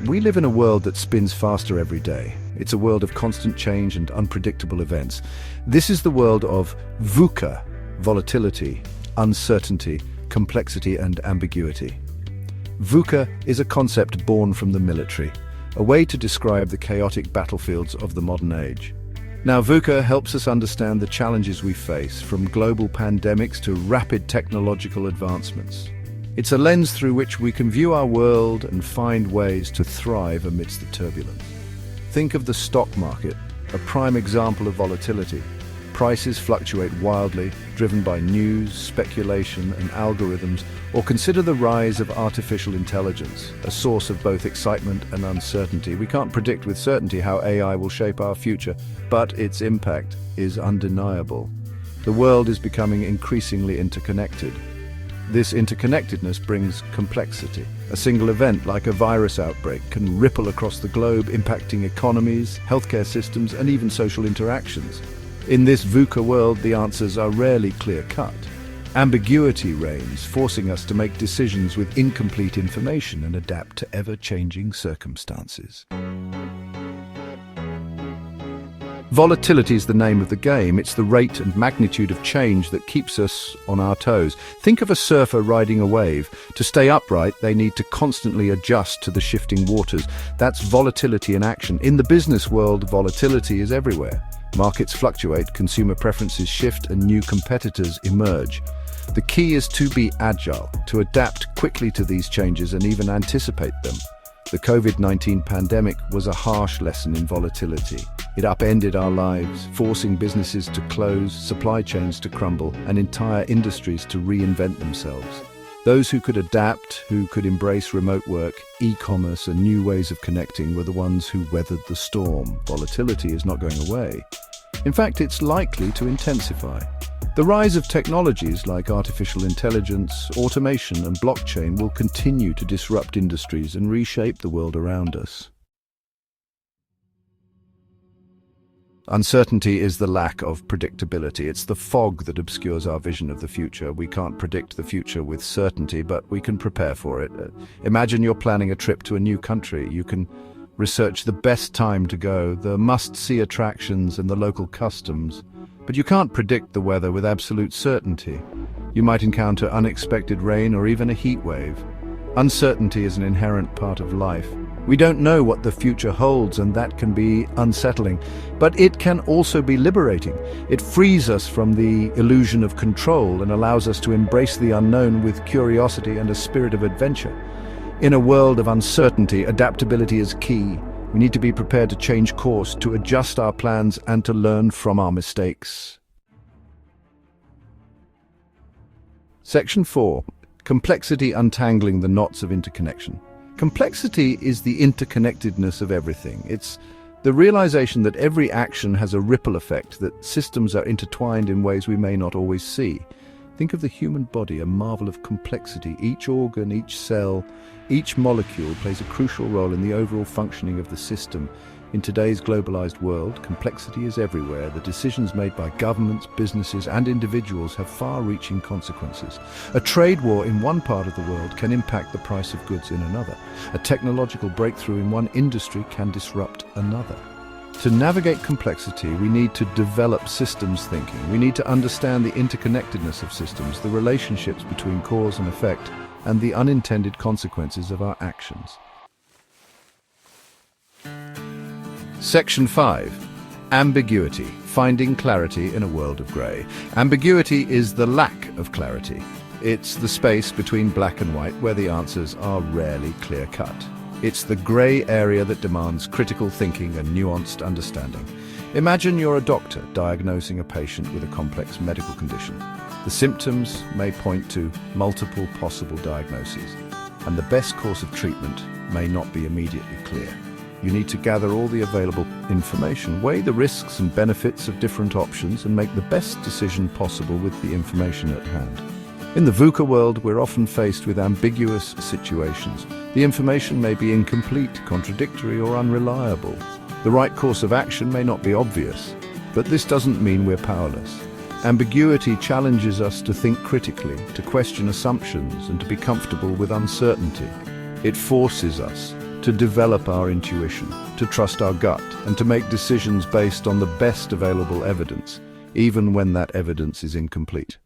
We live in a world that spins faster every day. It's a world of constant change and unpredictable events. This is the world of VUCA, volatility, uncertainty, complexity, and ambiguity. VUCA is a concept born from the military, a way to describe the chaotic battlefields of the modern age. Now, VUCA helps us understand the challenges we face, from global pandemics to rapid technological advancements. It's a lens through which we can view our world and find ways to thrive amidst the turbulence. Think of the stock market, a prime example of volatility. Prices fluctuate wildly, driven by news, speculation, and algorithms, or consider the rise of artificial intelligence, a source of both excitement and uncertainty. We can't predict with certainty how AI will shape our future, but its impact is undeniable. The world is becoming increasingly interconnected. This interconnectedness brings complexity. A single event, like a virus outbreak, can ripple across the globe, impacting economies, healthcare systems, and even social interactions. In this VUCA world, the answers are rarely clear-cut. Ambiguity reigns, forcing us to make decisions with incomplete information and adapt to ever-changing circumstances. Volatility is the name of the game. It's the rate and magnitude of change that keeps us on our toes. Think of a surfer riding a wave. To stay upright, they need to constantly adjust to the shifting waters. That's volatility in action. In the business world, volatility is everywhere. Markets fluctuate, consumer preferences shift, and new competitors emerge. The key is to be agile, to adapt quickly to these changes and even anticipate them. The COVID-19 pandemic was a harsh lesson in volatility. It upended our lives, forcing businesses to close, supply chains to crumble, and entire industries to reinvent themselves. Those who could adapt, who could embrace remote work, e-commerce, and new ways of connecting were the ones who weathered the storm. Volatility is not going away. In fact, it's likely to intensify. The rise of technologies like artificial intelligence, automation, and blockchain will continue to disrupt industries and reshape the world around us. Uncertainty is the lack of predictability. It's the fog that obscures our vision of the future. We can't predict the future with certainty, but we can prepare for it. Imagine you're planning a trip to a new country. You can research the best time to go, the must-see attractions, and the local customs. But you can't predict the weather with absolute certainty. You might encounter unexpected rain or even a heat wave. Uncertainty is an inherent part of life. We don't know what the future holds, and that can be unsettling. But it can also be liberating. It frees us from the illusion of control and allows us to embrace the unknown with curiosity and a spirit of adventure. In a world of uncertainty, adaptability is key. We need to be prepared to change course, to adjust our plans, and to learn from our mistakes. Section 4. Complexity: Untangling the Knots of Interconnection. Complexity is the interconnectedness of everything. It's the realization that every action has a ripple effect, that systems are intertwined in ways we may not always see. Think of the human body, a marvel of complexity. Each organ, each cell, each molecule plays a crucial role in the overall functioning of the system. In today's globalized world, complexity is everywhere. The decisions made by governments, businesses, and individuals have far-reaching consequences. A trade war in one part of the world can impact the price of goods in another. A technological breakthrough in one industry can disrupt another. To navigate complexity, we need to develop systems thinking. We need to understand the interconnectedness of systems, the relationships between cause and effect, and the unintended consequences of our actions. Section 5. Ambiguity: Finding clarity in a world of grey. Ambiguity is the lack of clarity. It's the space between black and white where the answers are rarely clear-cut. It's the grey area that demands critical thinking and nuanced understanding. Imagine you're a doctor diagnosing a patient with a complex medical condition. The symptoms may point to multiple possible diagnoses, and the best course of treatment may not be immediately clear. You need to gather all the available information, weigh the risks and benefits of different options, and make the best decision possible with the information at hand. In the VUCA world, we're often faced with ambiguous situations. The information may be incomplete, contradictory, or unreliable. The right course of action may not be obvious, but this doesn't mean we're powerless. Ambiguity challenges us to think critically, to question assumptions, and to be comfortable with uncertainty. It forces us to develop our intuition, to trust our gut, and to make decisions based on the best available evidence, even when that evidence is incomplete.